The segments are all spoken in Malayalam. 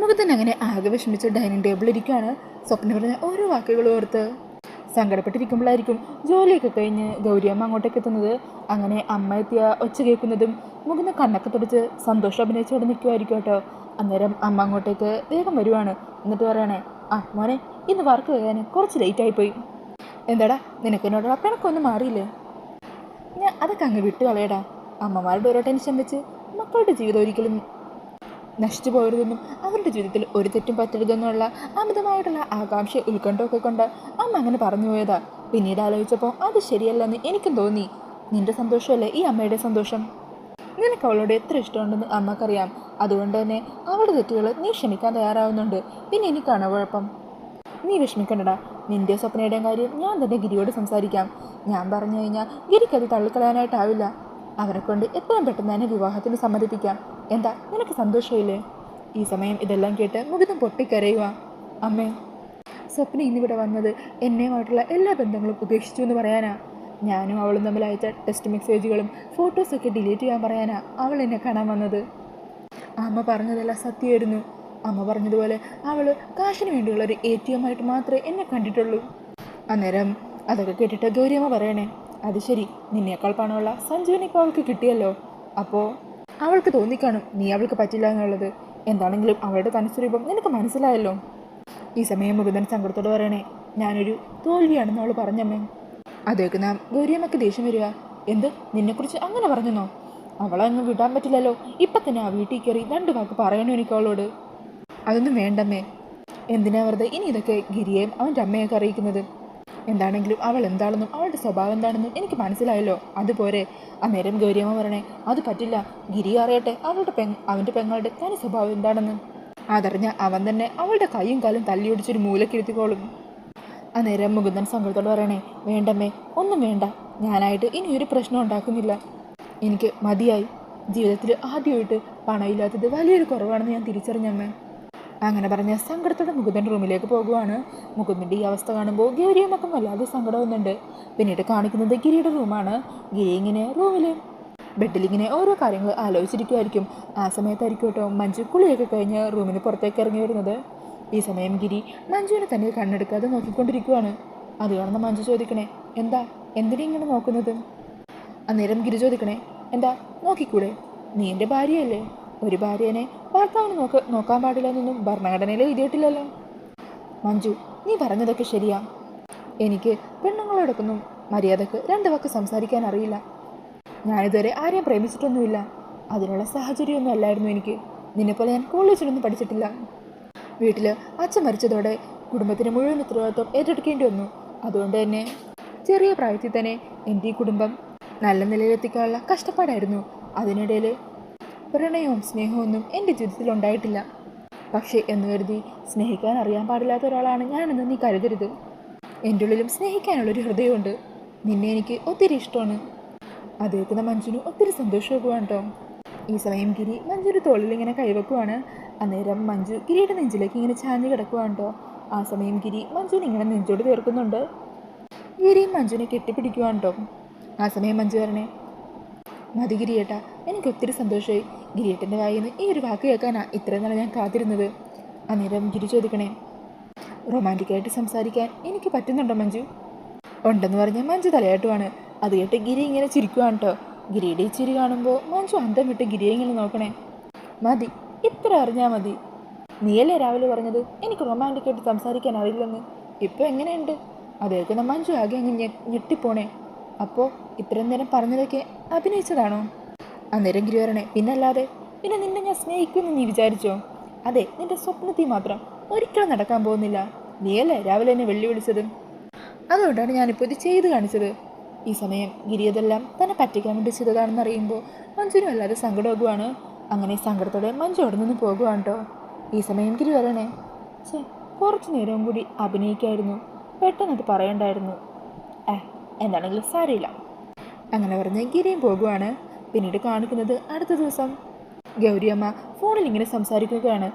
മുഖത്തന്നെ അങ്ങനെ ആകെ വിഷമിച്ച് ഡൈനിങ് ടേബിളിൽ ഇരിക്കുകയാണ്. സ്വപ്നം പറഞ്ഞ ഓരോ വാക്കുകൾ ഓർത്ത് സങ്കടപ്പെട്ടിരിക്കുമ്പോഴായിരിക്കും ജോലിയൊക്കെ കഴിഞ്ഞ് ഗൗരിയമ്മ അങ്ങോട്ടേക്ക് എത്തുന്നത്. അങ്ങനെ അമ്മ എത്തിയ ഒച്ച കേൾക്കുന്നതും മുഖന്ന് കണ്ണൊക്കെ തുടച്ച് സന്തോഷം അഭിനയിച്ചോടെ നിൽക്കുമായിരിക്കും കേട്ടോ. അന്നേരം അമ്മ അങ്ങോട്ടേക്ക് വേഗം വരുവാണ്. എന്നിട്ട് പറയണേ, മോനെ ഇന്ന് വർക്ക് ചെയ്യാൻ കുറച്ച് ലേറ്റായിപ്പോയി. എന്താടാ നിനക്കെന്നോടുള്ള പിണക്കൊന്നും മാറിയില്ലേ? ഞാൻ അതൊക്കെ അങ്ങ് വിട്ടു കളയടാ. അമ്മമാരുടെ ഓരോ ടെൻഷൻ വെച്ച് മക്കളുടെ ജീവിതം ഒരിക്കലും നശിച്ചു പോകരുതെന്നും അവരുടെ ജീവിതത്തിൽ ഒരു തെറ്റും പറ്റരുതെന്നുള്ള അമിതമായിട്ടുള്ള ആകാംക്ഷ ഉത്കണ്ഠമൊക്കെ കൊണ്ട് അമ്മ അങ്ങനെ പറഞ്ഞു പോയതാ. പിന്നീട് ആലോചിച്ചപ്പോൾ അത് ശരിയല്ലെന്ന് എനിക്കും തോന്നി. നിന്റെ സന്തോഷമല്ലേ ഈ അമ്മയുടെ സന്തോഷം. നിനക്ക് അവളോട് എത്ര ഇഷ്ടമുണ്ടെന്ന് അമ്മക്കറിയാം. അതുകൊണ്ട് തന്നെ അവളുടെ തെറ്റുകൾ നീ ക്ഷമിക്കാൻ തയ്യാറാവുന്നുണ്ട്. പിന്നെ എനിക്കാണ് കുഴപ്പം. നീ വിഷമിക്കണ്ടടാ. നിന്റെ സ്വപ്നയുടെയും കാര്യം ഞാൻ തന്നെ ഗിരിയോട് സംസാരിക്കാം. ഞാൻ പറഞ്ഞു കഴിഞ്ഞാൽ ഗിരിക്കത് തള്ളിക്കളയാനായിട്ടാവില്ല. അവരെ കൊണ്ട് എത്രയും പെട്ടെന്ന് തന്നെ വിവാഹത്തിന് സമ്മതിപ്പിക്കാം. എന്താ നിനക്ക് സന്തോഷമില്ലേ? ഈ സമയം ഇതെല്ലാം കേട്ട് മുഖത്തും പൊട്ടിക്കരയുക. അമ്മേ, സ്വപ്ന ഇന്നിവിടെ വന്നത് എന്നെയുമായിട്ടുള്ള എല്ലാ ബന്ധങ്ങളും ഉപേക്ഷിച്ചു എന്ന് പറയാനാ. ഞാനും അവളും തമ്മിൽ അയച്ച ടെക്സ്റ്റ് മെസ്സേജുകളും ഫോട്ടോസൊക്കെ ഡിലീറ്റ് ചെയ്യാൻ പറയാനാ അവൾ എന്നെ കാണാൻ വന്നത്. അമ്മ പറഞ്ഞതെല്ലാം സത്യമായിരുന്നു. അമ്മ പറഞ്ഞതുപോലെ അവൾ കാശിന് വേണ്ടിയുള്ളൊരു ATM ആയിട്ട് മാത്രമേ എന്നെ കണ്ടിട്ടുള്ളൂ. അന്നേരം അതൊക്കെ കേട്ടിട്ട് ഗൗരിയമ്മ പറയണേ, അത് ശരി, നിന്നേക്കാൾ പണമുള്ള സഞ്ജുവിനെ ഇപ്പോൾ അവൾക്ക് കിട്ടിയല്ലോ. അപ്പോൾ അവൾക്ക് തോന്നിക്കാണും നീ അവൾക്ക് പറ്റില്ല എന്നുള്ളത്. എന്താണെങ്കിലും അവളുടെ തനിസ്വരൂപം നിനക്ക് മനസ്സിലായല്ലോ. ഈ സമയം മുകുന്ദൻ സങ്കടത്തോട് പറയണേ, ഞാനൊരു തോൽവിയാണെന്ന് അവൾ പറഞ്ഞമ്മേ. അതേക്ക് നാം ഗൗരിയമ്മക്ക് ദേഷ്യം വരിക. എന്ത്, നിന്നെക്കുറിച്ച് അങ്ങനെ പറഞ്ഞെന്നോ? അവളങ്ങ് വിടാൻ പറ്റില്ലല്ലോ. ഇപ്പം തന്നെ ആ വീട്ടിൽ കയറി 2 വാക്ക് പറയണോ എനിക്ക് അവളോട്? അതൊന്നും വേണ്ടമ്മേ. എന്തിനാ വെറുതെ ഇനി ഇതൊക്കെ ഗിരിയെയും അവൻ്റെ അമ്മയൊക്കെ അറിയിക്കുന്നത്? എന്താണെങ്കിലും അവൾ എന്താണെന്നും അവളുടെ സ്വഭാവം എന്താണെന്നും എനിക്ക് മനസ്സിലായല്ലോ. അതുപോരെ. അന്നേരം ഗൗരിയമ്മ പറയണേ, അത് പറ്റില്ല. ഗിരി അറിയട്ടെ അവൻ്റെ പെങ്ങളുടെ തനി സ്വഭാവം എന്താണെന്ന്. അതറിഞ്ഞ അവൻ തന്നെ അവളുടെ കൈയും കാലും തല്ലിയൊടിച്ചൊരു മൂലക്കിരുത്തിക്കോളും. അന്നേരം മുകുന്ദൻ സങ്കടത്തോട് പറയണേ, വേണ്ടമ്മേ, ഒന്നും വേണ്ട. ഞാനായിട്ട് ഇനി ഒരു പ്രശ്നം ഉണ്ടാക്കുന്നില്ല. എനിക്ക് മതിയായി. ജീവിതത്തിൽ ആദ്യമായിട്ട് പണമില്ലാത്തത് വലിയൊരു കുറവാണെന്ന് ഞാൻ തിരിച്ചറിഞ്ഞമ്മേ. അങ്ങനെ പറഞ്ഞ സങ്കടത്തോടെ മുകുന്ദൻ്റെ റൂമിലേക്ക് പോകുവാണ്. മുകുന്ദൻ്റെ ഈ അവസ്ഥ കാണുമ്പോൾ ഗൗരിയമ്മക്കും വല്ലാതെ സങ്കടമൊന്നുണ്ട്. പിന്നീട് കാണിക്കുന്നത് ഗിരിയുടെ റൂമാണ്. ഗിരി ഇങ്ങനെ റൂമിൽ ബെഡിലിങ്ങനെ ഓരോ കാര്യങ്ങൾ ആലോചിച്ചിരിക്കുമായിരിക്കും. ആ സമയത്തായിരിക്കും കേട്ടോ മഞ്ജു കുളിയൊക്കെ കഴിഞ്ഞ് റൂമിന് പുറത്തേക്ക് ഇറങ്ങി വരുന്നത്. ഈ സമയം ഗിരി മഞ്ജുവിനെ തന്നെ കണ്ണെടുക്കാതെ നോക്കിക്കൊണ്ടിരിക്കുവാണ്. അത് കാണുന്ന മഞ്ജു ചോദിക്കണേ, എന്തിനാ ഇങ്ങനെ നോക്കുന്നത്? അന്നേരം ഗിരി ചോദിക്കണേ, എന്താ നോക്കിക്കൂടെ? നീ എൻ്റെ ഭാര്യയല്ലേ. ഒരു ഭാര്യനെ ഭർത്താവിന് നോക്കാൻ പാടില്ല എന്നൊന്നും ഭരണഘടനയിൽ എഴുതിയിട്ടില്ലല്ലോ. മഞ്ജു, നീ പറഞ്ഞതൊക്കെ ശരിയാ. എനിക്ക് പെണ്ണുങ്ങളോടൊക്കൊന്നും മര്യാദക്ക് 2 വാക്ക് സംസാരിക്കാൻ അറിയില്ല. ഞാനിതുവരെ ആരെയും പ്രേമിച്ചിട്ടൊന്നുമില്ല. അതിനുള്ള സാഹചര്യമൊന്നും അല്ലായിരുന്നു എനിക്ക്. നിന്നെപ്പോലെ ഞാൻ കോളേജിലൊന്നും പഠിച്ചിട്ടില്ല. വീട്ടിൽ അച്ഛൻ മരിച്ചതോടെ കുടുംബത്തിന് മുഴുവൻ ഉത്തരവാദിത്വം ഏറ്റെടുക്കേണ്ടി വന്നു. അതുകൊണ്ട് തന്നെ ചെറിയ പ്രായത്തിൽ തന്നെ എൻ്റെ ഈ കുടുംബം നല്ല നിലയിലെത്തിക്കാനുള്ള കഷ്ടപ്പാടായിരുന്നു. അതിനിടയിൽ പ്രണയവും സ്നേഹമൊന്നും എൻ്റെ ജീവിതത്തിൽ ഉണ്ടായിട്ടില്ല. പക്ഷേ എന്ന് കരുതി സ്നേഹിക്കാൻ അറിയാൻ പാടില്ലാത്ത ഒരാളാണ് ഞാനെന്ന് നീ കരുതരുത്. എൻ്റെ ഉള്ളിലും സ്നേഹിക്കാനുള്ളൊരു ഹൃദയമുണ്ട്. നിന്നെ എനിക്ക് ഒത്തിരി ഇഷ്ടമാണ്. അത് കേൾക്കുന്ന മഞ്ജുവിന് ഒത്തിരി സന്തോഷമാക്കുവാണ് കേട്ടോ. ഈ സമയം ഗിരി മഞ്ജുവിൻ്റെ തോളിൽ ഇങ്ങനെ കൈവെക്കുവാണ്. അന്നേരം മഞ്ജു ഗിരിയുടെ നെഞ്ചിലേക്ക് ഇങ്ങനെ ചാഞ്ഞ് കിടക്കുവാണ് കേട്ടോ. ആ സമയം ഗിരി മഞ്ജുവിനെ ഇങ്ങനെ നെഞ്ചോട് തീർക്കുന്നുണ്ട്. ഗിരിയും മഞ്ജുവിനെ കെട്ടിപ്പിടിക്കുവാണ് കേട്ടോ. ആ സമയം മഞ്ജു പറഞ്ഞേ, മതി ഗിരിയേട്ടാ, എനിക്ക് ഒത്തിരി സന്തോഷമായി. ഗിരിയേട്ടൻ്റെ വായിൽ നിന്ന് ഈ ഒരു വാക്ക് കേൾക്കാനാ ഇത്രയും നാളെ ഞാൻ കാത്തിരുന്നത്. അന്നേരം ഗിരി ചോദിക്കണേ, റൊമാൻറ്റിക്കായിട്ട് സംസാരിക്കാൻ എനിക്ക് പറ്റുന്നുണ്ടോ മഞ്ജു? ഉണ്ടെന്ന് പറഞ്ഞാൽ മഞ്ജു തലയാട്ടുവാണ്. അത് കേട്ട് ഗിരി ഇങ്ങനെ ചിരിക്കുവാണ് കേട്ടോ. ഗിരിയുടെ ഈ ചിരി കാണുമ്പോൾ മഞ്ജു അന്തം വിട്ട് ഗിരിയെ ഇങ്ങനെ നോക്കണേ. മതി, ഇത്ര അറിഞ്ഞാൽ മതി. നീയല്ലേ രാവിലെ പറഞ്ഞത് എനിക്ക് റൊമാൻറ്റിക്കായിട്ട് സംസാരിക്കാൻ അറിയില്ലെന്ന്. ഇപ്പോൾ എങ്ങനെയുണ്ട്? അത് കേൾക്കുന്ന മഞ്ജു ആകെ അങ്ങ് ഞെട്ടിപ്പോണേ. അപ്പോൾ ഇത്രയും നേരം പറഞ്ഞതൊക്കെ അഭിനയിച്ചതാണോ? അന്നേരം ഗിരി പറയണേ, പിന്നല്ലാതെ. പിന്നെ നിന്നെ ഞാൻ സ്നേഹിക്കുമെന്ന് നീ വിചാരിച്ചോ? അതെ, നിന്റെ സ്വപ്നത്തിൽ മാത്രം ഒരിക്കലും നടക്കാൻ പോകുന്നില്ല. നീയല്ലേ രാവിലെ എന്നെ വെല്ലുവിളിച്ചത്. അതുകൊണ്ടാണ് ഞാനിപ്പോൾ ഇത് ചെയ്ത് കാണിച്ചത്. ഈ സമയം ഗിരി അതെല്ലാം തന്നെ പറ്റിക്കാൻ വേണ്ടി ചെയ്തതാണെന്ന് അറിയുമ്പോൾ മഞ്ജുവിനും അല്ലാതെ സങ്കടമാകുവാണ്. അങ്ങനെ സങ്കടത്തോടെ മഞ്ജു അവിടെ നിന്ന് പോകുവാണ് കേട്ടോ. ഈ സമയം ഗിരി പറയണേ, കുറച്ച് നേരം കൂടി അഭിനയിക്കായിരുന്നു, പെട്ടെന്ന് അത് പറയണ്ടായിരുന്നു. എന്താണെങ്കിലും സാരമില്ല. അങ്ങനെ പറഞ്ഞ് ഗിരിയും പോകുവാണ്. പിന്നീട് കാണിക്കുന്നത് അടുത്ത ദിവസം ഗൗരിയമ്മ ഫോണിൽ ഇങ്ങനെ സംസാരിക്കുകയാണ്.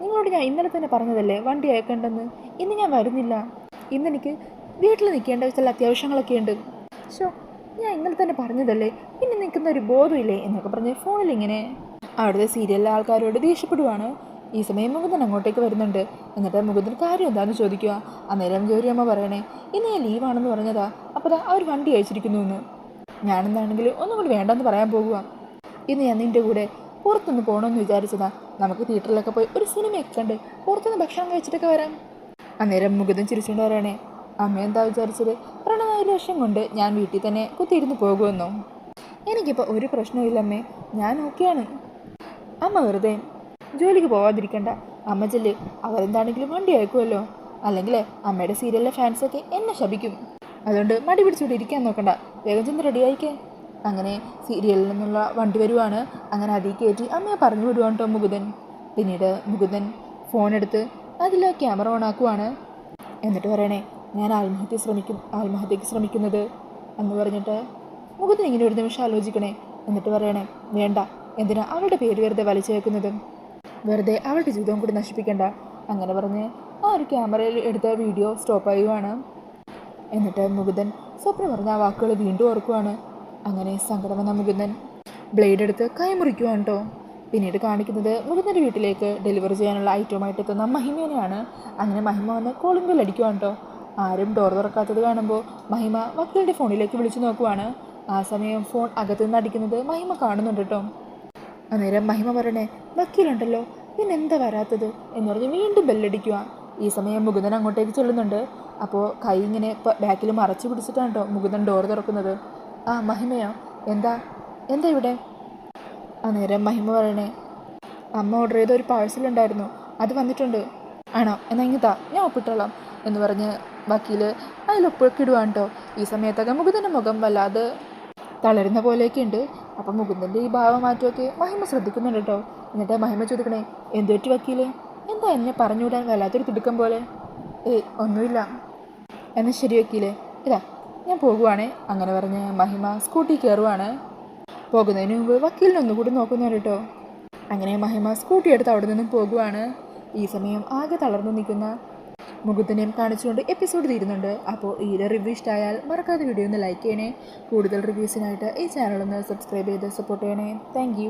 നിങ്ങളോട് ഞാൻ ഇന്നലെ തന്നെ പറഞ്ഞതല്ലേ വണ്ടി അയക്കണ്ടെന്ന്. ഇന്ന് ഞാൻ വരുന്നില്ല. ഇന്നെനിക്ക് വീട്ടിൽ നിൽക്കേണ്ട ചില അത്യാവശ്യങ്ങളൊക്കെ ഉണ്ട്. ഞാൻ ഇന്നലെ തന്നെ പറഞ്ഞതല്ലേ, പിന്നെ നിൽക്കുന്ന ഒരു ബോധമില്ലേ എന്നൊക്കെ പറഞ്ഞ് ഫോണിലിങ്ങനെ അവിടുത്തെ സീരിയലിലെ ആൾക്കാരോട് ദേഷ്യപ്പെടുവാണ്. ഈ സമയം മുകുന്ദൻ അങ്ങോട്ടേക്ക് വരുന്നുണ്ട്. എന്നിട്ട് മുകുന്ദൻ കാര്യം എന്താണെന്ന് ചോദിക്കുക. അന്നേരം ഗൗരിയമ്മ പറയണേ, ഇന്ന് ഞാൻ ലീവാണെന്ന് പറഞ്ഞതാ, അപ്പോൾ ദാ അവർ വണ്ടി അയച്ചിരിക്കുന്നു എന്ന്. ഞാനെന്താണെങ്കിലും ഒന്നും കൂടി വേണ്ടെന്ന് പറയാൻ പോകുക. ഇന്ന് ഞാൻ നിൻ്റെ കൂടെ പുറത്തുനിന്ന് പോകണമെന്ന് വിചാരിച്ചതാ. നമുക്ക് തിയേറ്ററിലൊക്കെ പോയി ഒരു സിനിമയൊക്കെ കണ്ട് പുറത്തുനിന്ന് ഭക്ഷണം കഴിച്ചിട്ടൊക്കെ വരാം. അന്നേരം മുകുന്ദൻ ചിരിച്ചുകൊണ്ട് പറയണേ, അമ്മ എന്താ വിചാരിച്ചത്? പ്രണയ ഒരു വർഷം കൊണ്ട് ഞാൻ വീട്ടിൽ തന്നെ കുത്തിയിരുന്ന് പോകുമെന്നോ? എനിക്കിപ്പോൾ ഒരു പ്രശ്നമില്ലമ്മേ, ഞാൻ ഓക്കെയാണ്. അമ്മ വെറുതെ ജോലിക്ക് പോവാതിരിക്കണ്ട. അമ്മ ചെല്ല്, അവരെന്താണെങ്കിലും വണ്ടി അയക്കുമല്ലോ. അല്ലെങ്കിൽ അമ്മയുടെ സീരിയലിലെ ഫാൻസൊക്കെ എന്നെ ശപിക്കും. അതുകൊണ്ട് മടി പിടിച്ചുകൊണ്ട് ഇരിക്കാൻ നോക്കണ്ട, വേഗം ചെന്ന് റെഡി ആയിക്കേ. അങ്ങനെ സീരിയലിൽ നിന്നുള്ള വണ്ടി വരുവാണ്. അങ്ങനെ അതിൽ കയറ്റി അമ്മയെ പറഞ്ഞു വിടുവാണ് കേട്ടോ മുകുന്ദൻ. പിന്നീട് മുകുന്ദൻ ഫോണെടുത്ത് അതിൽ ക്യാമറ ഓൺ ആക്കുവാണ്. എന്നിട്ട് പറയണേ, ഞാൻ ആത്മഹത്യക്ക് ശ്രമിക്കുന്നത് എന്ന് പറഞ്ഞിട്ട് മുകുന്ദൻ ഇങ്ങനെ ഒരു നിമിഷം ആലോചിക്കണേ. എന്നിട്ട് പറയണേ, വേണ്ട, എന്തിനാ അവളുടെ പേര് വെറുതെ വലിച്ചു വെക്കുന്നതും, വെറുതെ അവളുടെ ജീവിതവും കൂടി നശിപ്പിക്കണ്ട. അങ്ങനെ പറഞ്ഞ് ആ ഒരു ക്യാമറയിൽ എടുത്ത വീഡിയോ സ്റ്റോപ്പ് ആയുവാണ്. എന്നിട്ട് മുകുന്ദൻ സ്വപ്നം പറഞ്ഞ ആ വാക്കുകൾ വീണ്ടും ഓർക്കുവാണ്. അങ്ങനെ സങ്കടം വന്ന മുകുന്ദൻ ബ്ലേഡ് എടുത്ത് കൈ മുറിക്കുവാണ് കേട്ടോ. പിന്നീട് കാണിക്കുന്നത് മുകുന്ദൻ്റെ വീട്ടിലേക്ക് ഡെലിവറി ചെയ്യാനുള്ള ഐറ്റവുമായിട്ട് എത്തുന്ന മഹിമേനെയാണ്. അങ്ങനെ മഹിമ വന്ന് കോളിംഗ് ബെൽ അടിക്കുവാണ് കേട്ടോ. ആരും ഡോർ തുറക്കാത്തത് കാണുമ്പോൾ മഹിമ വക്കീലിൻ്റെ ഫോണിലേക്ക് വിളിച്ചു നോക്കുവാണ്. ആ സമയം ഫോൺ അകത്തുനിന്ന് അടിക്കുന്നത് മഹിമ കാണുന്നുണ്ട് കേട്ടോ. അന്നേരം മഹിമ പറയണേ, വക്കീലുണ്ടല്ലോ, പിന്നെന്താ വരാത്തത് എന്ന് പറഞ്ഞ് വീണ്ടും ബെല്ലടിക്കുക. ഈ സമയം മുകുന്ദൻ അങ്ങോട്ടേക്ക് ചെല്ലുന്നുണ്ട്. അപ്പോൾ കൈ ഇങ്ങനെ ബാക്കിൽ മറച്ചു പിടിച്ചിട്ടാണ് കേട്ടോ മുകുന്ദൻ ഡോർ തുറക്കുന്നത്. ആ മഹിമയോ, എന്താ എന്താ ഇവിടെ? അന്നേരം മഹിമ പറയണേ, അമ്മ ഓർഡർ ചെയ്ത ഒരു പാഴ്സൽ ഉണ്ടായിരുന്നു, അത് വന്നിട്ടുണ്ട്. ആണോ, എന്നാൽ ഇങ്ങത്താ, ഞാൻ ഒപ്പിട്ടോളാം എന്ന് പറഞ്ഞ് വക്കീൽ അതിലൊപ്പൊക്കെ ഇടുവാണ് കേട്ടോ. ഈ സമയത്തൊക്കെ മുകുന്ദൻ്റെ മുഖം വല്ലാതെ തളരുന്ന പോലെയൊക്കെ ഉണ്ട്. അപ്പം മുകുന്ദൻ്റെ ഈ ഭാവമാറ്റമൊക്കെ മഹിമ ശ്രദ്ധിക്കുന്നുണ്ട് കേട്ടോ. എന്നിട്ട് മഹിമ ചോദിക്കണേ, എന്തു പറ്റി വക്കീല്? എന്താ എന്നെ പറഞ്ഞുവിടാൻ വല്ലാത്തൊരു തിടുക്കം പോലെ? ഒന്നുമില്ല. എന്നാൽ ശരി വക്കീലേ, ഇതാ ഞാൻ പോകുവാണേ. അങ്ങനെ പറഞ്ഞ് മഹിമ സ്കൂട്ടി കയറുവാണ്. പോകുന്നതിന് മുമ്പ് വക്കീലിനെ ഒന്നുകൂടി നോക്കുന്നുണ്ട് കേട്ടോ. അങ്ങനെ മഹിമ സ്കൂട്ടി എടുത്ത് അവിടെ നിന്നും പോകുവാണ്. ഈ സമയം ആകെ തളർന്നു നിൽക്കുന്ന മുകുന്ദനെയും കാണിച്ചുകൊണ്ട് എപ്പിസോഡ് തീരുന്നുണ്ട്. അപ്പോൾ ഈ റിവ്യൂ ഇഷ്ടമായാൽ മറക്കാതെ വീഡിയോ ഒന്ന് ലൈക്ക് ചെയ്യണേ. കൂടുതൽ റിവ്യൂസിനായിട്ട് ഈ ചാനലൊന്ന് സബ്സ്ക്രൈബ് ചെയ്ത് സപ്പോർട്ട് ചെയ്യണേ. താങ്ക്